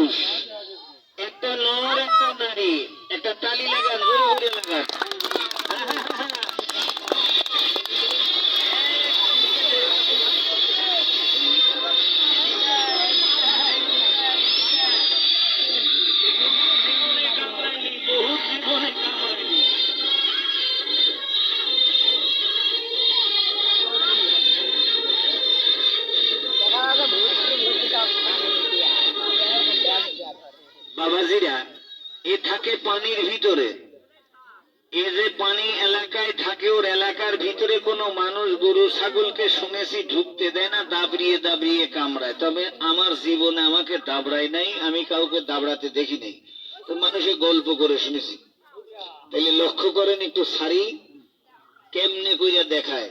পুরুষ, একটা নর একটা নারী, একটা তালি লাগান, জোরে জোরে লাগান। বহুত জীবনে কামড়াইলি। বাবাজিরা, এ থাকে পানির ভিতরে। এ যে পানি এলাকায় থাকে, ওর এলাকার ভিতরে কোনো মানুষ গরু ছাগলকে শুনেছি ঢুকতে দেয় না, দাবড়িয়ে দাবড়িয়ে কামড়ায়। তবে আমার জীবনে আমাকে দাবড়ায় নাই, আমি কাউকে দাবড়াতে দেখি নাই, তো মানুষে গল্প করে শুনেছি। তাইলে লক্ষ্য করেন একটু সারি কেমনে কইরা দেখায়।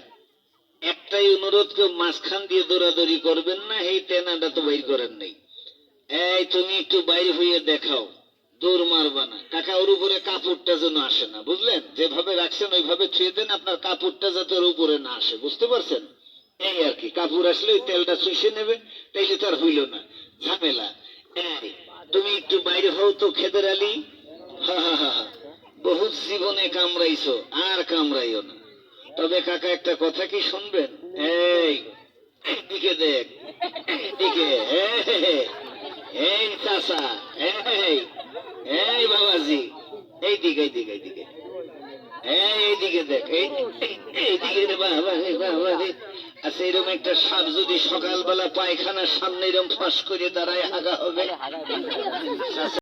একটাই অনুরোধ, কেউ মাঝখান দিয়ে দৌড়াদৌড়ি করবেন না, এই টেনাটা তো বাইর করেন নাই। এই তুমি একটু বাইরে হইয়া দেখাও, দৌড় মারবা না। কাকা ওর উপরে কাপড়টা যেন আসে না, বুঝলেন? যেভাবে রাখছেন ওইভাবে ছুঁয়ে দেন, আপনার কাপড়টা যাতে ওর উপরে না আসে, বুঝতে পারছেন? এই আর কি, কাপড় আসলে ওই তেলটা চুষে নেবে, তাইলে তার হইল না ঝামেলা। এই তুমি একটু বাইরে হও তো খেদের আলী। হা হা হা, বহুত জীবনে কামড়াইছো, আর কামড়াইও না। তবে কাকা একটা কথা কি শুনবেন? এই দিকে দেখ, দিকে, এই চাষা, এই এই বাবাজি, এই দিকে এই দিকে এই দিকে, এইদিকে দেখ, এইদিকে রে বাবা রে বাবা রে। আচ্ছা, এরকম একটা সাপ যদি সকালবেলা পায়খানার সামনে এরকম ফাঁস করে দাঁড়ায়, হাগা হবে?